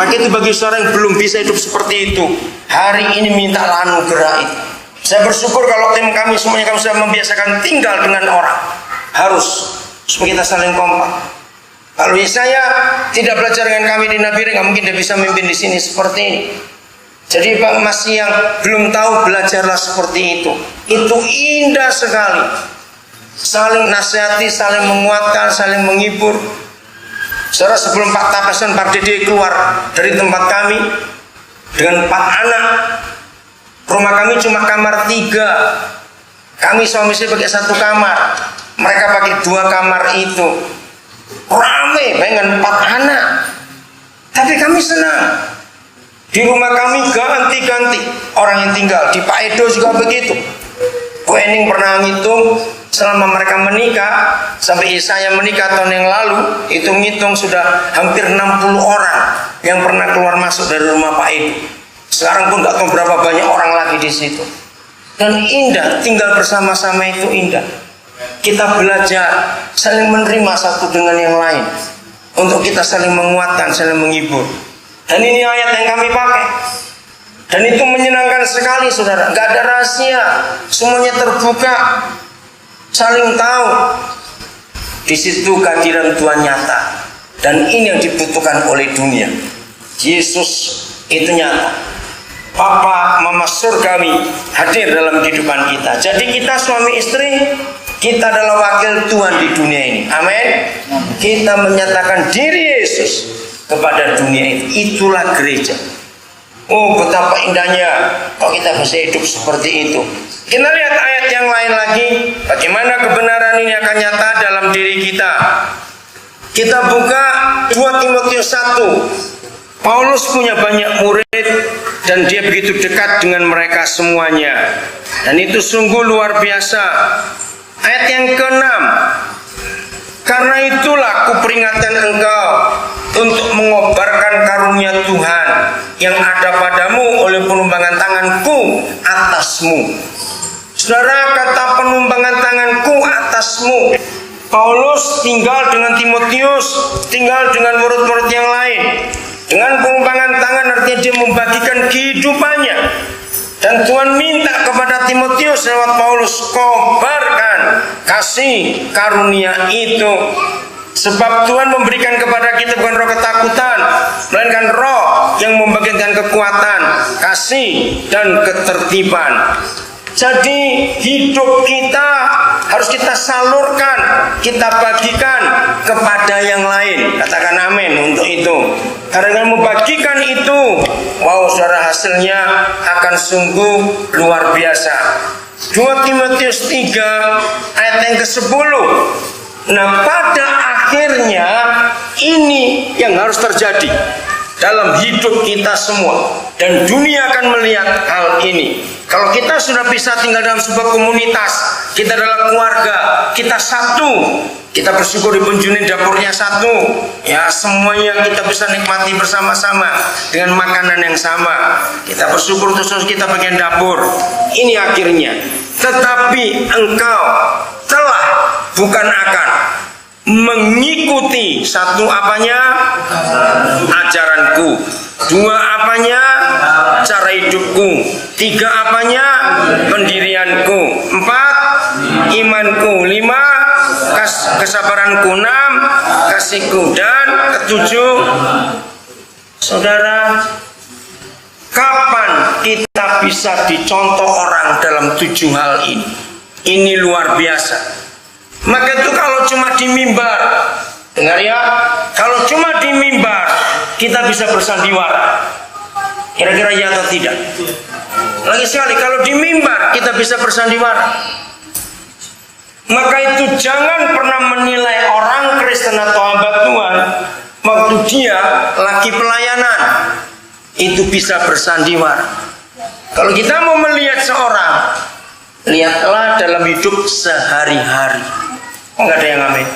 Maka itu bagi seorang yang belum bisa hidup seperti itu, hari ini mintalah anugerah itu. Saya bersyukur kalau tim kami semuanya kami sudah membiasakan tinggal dengan orang. Harus supaya kita saling kompak. Kalau saya tidak belajar dengan kami di Nabire, nggak mungkin dia bisa memimpin di sini seperti ini. Jadi Pak masih yang belum tahu, belajarlah seperti itu. Itu indah sekali. Saling nasihati, saling menguatkan, saling menghibur. Saudara, sebelum Pak Tapasan, Pak Dede keluar dari tempat kami dengan 4 anak, rumah kami cuma kamar 3. Kami suami istri pakai 1 kamar, mereka pakai 2 kamar itu. Rame, bayangkan 4 anak. Tapi kami senang. Di rumah kami ganti-ganti orang yang tinggal. Di Pak Edo juga begitu. Bu Ening pernah ngitung selama mereka menikah sampai saya menikah tahun yang lalu, hitung-hitung sudah hampir 60 orang yang pernah keluar masuk dari rumah Pak Edo. Sekarang pun nggak tahu berapa banyak orang lagi di situ. Dan indah, tinggal bersama-sama itu indah. Kita belajar saling menerima satu dengan yang lain, untuk kita saling menguatkan, saling menghibur. Dan ini ayat yang kami pakai. Dan itu menyenangkan sekali, saudara. Gak ada rahasia, semuanya terbuka, saling tahu. Di situ kehadiran Tuhan nyata. Dan ini yang dibutuhkan oleh dunia. Yesus itu nyata. Papa, Mama surgawi hadir dalam kehidupan kita. Jadi kita suami istri, kita adalah wakil Tuhan di dunia ini. Amin. Kita menyatakan diri Yesus kepada dunia itu. Itulah gereja. Oh, betapa indahnya kalau kita bisa hidup seperti itu. Kita lihat ayat yang lain lagi, bagaimana kebenaran ini akan nyata dalam diri kita. Kita buka 2 Timotius 1. Paulus punya banyak murid dan dia begitu dekat dengan mereka semuanya. Dan itu sungguh luar biasa. Ayat yang ke-6. Karena itulah kuperingatkan engkau untuk mengobarkan karunia Tuhan yang ada padamu oleh penumpangan tanganku atasmu. Saudara, kata penumpangan tanganku atasmu, Paulus tinggal dengan Timotius, tinggal dengan murid-murid yang lain. Dengan penumpangan tangan artinya dia membagikan kehidupannya. Dan Tuhan minta kepada Timotius lewat Paulus, kobarkan kasih karunia itu. Sebab Tuhan memberikan kepada kita bukan roh ketakutan, melainkan roh yang membagikan kekuatan, kasih, dan ketertiban. Jadi hidup kita harus kita salurkan, kita bagikan kepada yang lain. Katakan amin untuk itu. Karena membagikan itu, wow saudara, hasilnya akan sungguh luar biasa. 2 Timotius 3 ayat yang ke-10. Nah, pada akhirnya ini yang harus terjadi dalam hidup kita semua. Dan dunia akan melihat hal ini. Kalau kita sudah bisa tinggal dalam sebuah komunitas, kita adalah keluarga, kita satu, kita bersyukur di Penjuni dapurnya satu, ya semuanya kita bisa nikmati bersama-sama dengan makanan yang sama. Kita bersyukur terus kita bagian dapur. Ini akhirnya. Tetapi engkau telah, bukan akan, mengikuti satu apanya? Ajaranku. 2 apanya? Cara hidupku. 3 apanya? Pendirianku. 4 imanku. 5 kesabaranku. 6 kasihku. Dan ke-7, saudara, kapan kita bisa dicontoh orang dalam 7 hal ini? Ini luar biasa. Maka itu kalau cuma di mimbar, dengar ya, kalau cuma di mimbar kita bisa bersandiwara. Kira-kira ya atau tidak? Lagi sekali, kalau di mimbar kita bisa bersandiwara. Maka itu jangan pernah menilai orang Kristen atau hamba Tuhan waktu dia lagi pelayanan itu bisa bersandiwara. Kalau kita mau melihat seorang, lihatlah dalam hidup sehari-hari. Enggak ada yang amin.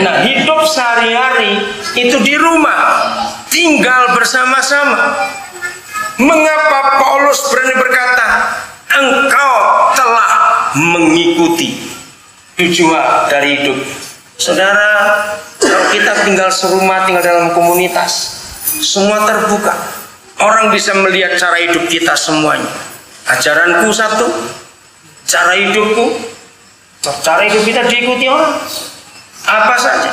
Nah, hidup sehari-hari itu di rumah, tinggal bersama-sama. Mengapa Paulus berani berkata, engkau telah mengikuti 7 hal dari hidup? Saudara, kalau kita tinggal serumah, tinggal dalam komunitas, Semua terbuka. Orang bisa melihat cara hidup kita semuanya. Ajaranku satu, cara hidupku, cara hidup kita diikuti orang. Apa saja.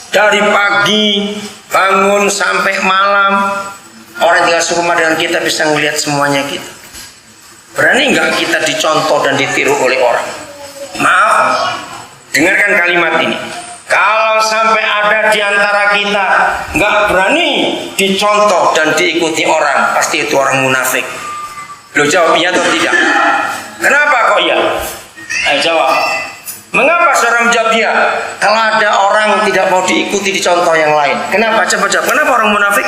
Dari pagi bangun sampai malam, orang tinggal serumah dengan kita bisa melihat semuanya kita. Berani nggak kita dicontoh dan ditiru oleh orang? Maaf, dengarkan kalimat ini. Kalau sampai ada di antara kita nggak berani dicontoh dan diikuti orang, pasti itu orang munafik. Lo jawab iya atau tidak? Kenapa kok iya? Ayo jawab. Mengapa seorang menjawab iya? Kalau ada orang tidak mau diikuti dicontoh yang lain, kenapa? Coba jawab. Kenapa orang munafik?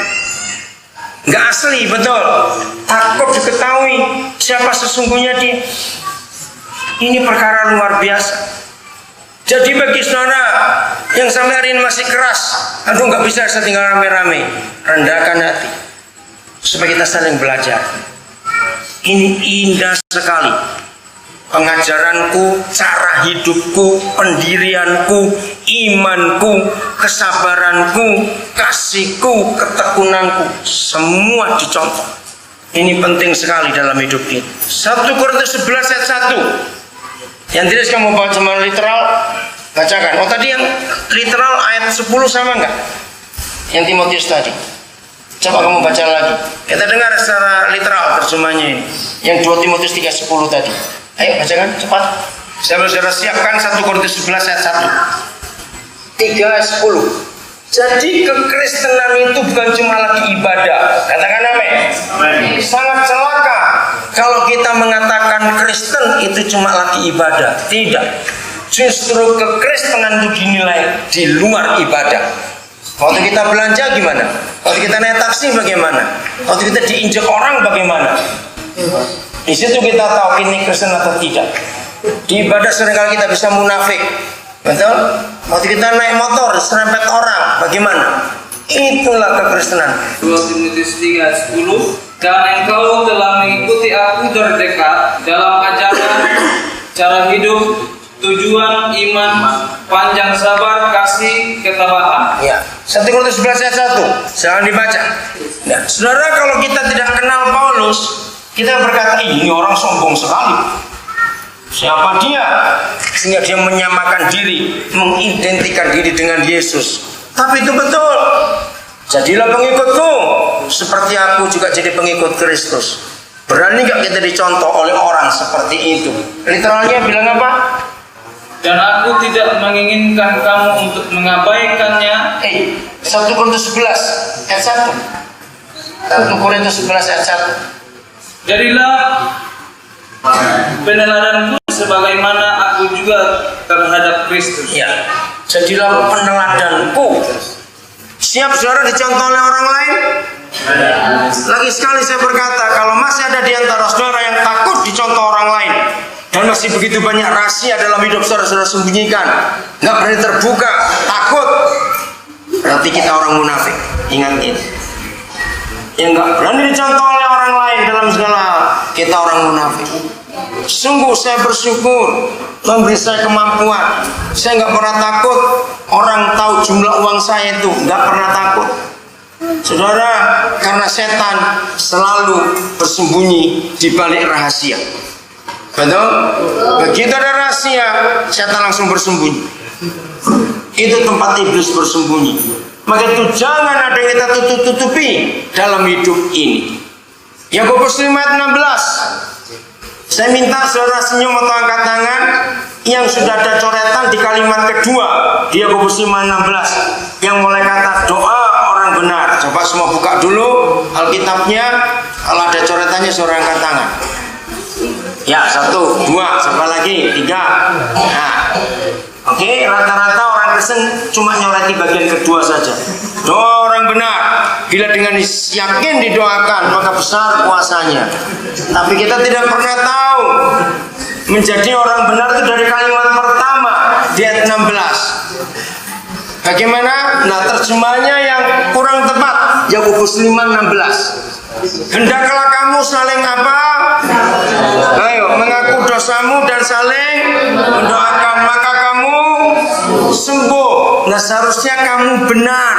Nggak asli, betul. Takut diketahui siapa sesungguhnya dia. Ini perkara luar biasa. Jadi bagi saudara yang sampai hari ini masih keras, aduh nggak bisa saya tinggal rame-rame, rendahkan hati supaya kita saling belajar. Ini indah sekali. Pengajaranku, cara hidupku, pendirianku, imanku, kesabaranku, kasihku, ketekunanku, semua dicontoh. Ini penting sekali dalam hidup kita. 1 Korintus 11 ayat 1. Yang tidak kamu baca cuma literal, bacakan. Oh tadi yang literal ayat 10 sama enggak? Yang Timotius tadi. Coba kamu baca lagi. Kita dengar secara literal terjemahnya ini. Yang 2 Timotius 3:10 tadi. Ayo bacakan cepat. Saya sudah siapkan 1 Korintus 11 ayat 1. 3:10. Jadi kekristenan itu bukan cuma lagi ibadah. Katakan amin. Sangat celaka kalau kita mengatakan Kristen itu cuma lagi ibadah. Tidak. Justru kekristenan itu dinilai di luar ibadah. Waktu kita belanja gimana? Waktu kita naik taksi bagaimana? Waktu kita diinjak orang bagaimana? Di situ kita tahu ini Kristen atau tidak. Di ibadah seringkali kita bisa munafik. Betul? Waktu kita naik motor serempet orang, bagaimana? Itulah kekristenan. 2 Timotius 3:10. Dan engkau telah mengikuti aku dari dekat dalam ajaran, cara hidup, tujuan, iman, panjang sabar, kasih, ketabahan. Ya, 1 Korintus 11 ayat 1. Jangan dibaca. Nah, saudara, kalau kita tidak kenal Paulus, kita berkata, ini orang sombong sekali. Siapa dia? Sehingga dia menyamakan diri, mengidentikan diri dengan Yesus. Tapi itu betul. Jadilah pengikutku, seperti aku juga jadi pengikut Kristus. Berani gak kita dicontoh oleh orang seperti itu? Literalnya bilang apa? Dan aku tidak menginginkan kamu untuk mengabaikannya. 1 Korintus 11 ayat 1. 1 Korintus 11 ayat 1. Jadilah peneladanku sebagaimana aku juga terhadap Kristus. Ya, jadilah peneladanku. Siap saudara dicontoh oleh orang lain? Lagi sekali saya berkata, kalau masih ada di antara saudara yang takut dicontoh orang lain, dan masih begitu banyak rahasia dalam hidup saudara sembunyikan, nggak berani terbuka, takut, berarti kita orang munafik. Ingat ini. Yang nggak berani dicontoh oleh orang lain dalam segala hal, kita orang munafik. Sungguh saya bersyukur memberi saya kemampuan. Saya nggak pernah takut orang tahu jumlah uang saya itu, nggak pernah takut. Saudara, karena setan selalu bersembunyi di balik rahasia. Betul? Begitu ada rahasia, setan langsung bersembunyi. Itu tempat iblis bersembunyi. Maka itu jangan ada yang kita tutup-tutupi dalam hidup ini. Yakobus 5 ayat 16. Saya minta saudara senyum atau angkat tangan yang sudah ada coretan di kalimat kedua di Yakobus 5:16 yang mulai kata doa orang benar. Coba semua buka dulu Alkitabnya. Kalau ada coretannya saudara angkat tangan. Ya, 1, 2, siapa lagi? 3. Nah, oke, rata-rata orang Kristen cuma nyoreti bagian kedua saja. Doa orang benar, bila dengan yakin didoakan maka besar kuasanya. Tapi kita tidak pernah tahu menjadi orang benar itu dari kalimat pertama di ayat 16. Bagaimana? Nah, terjemahnya yang kurang tepat. Yakobus 5:16. Hendaklah kamu saling apa? Ayo, mengaku dosamu dan saling mendoakan, maka kamu sembuh. Nah, seharusnya kamu benar.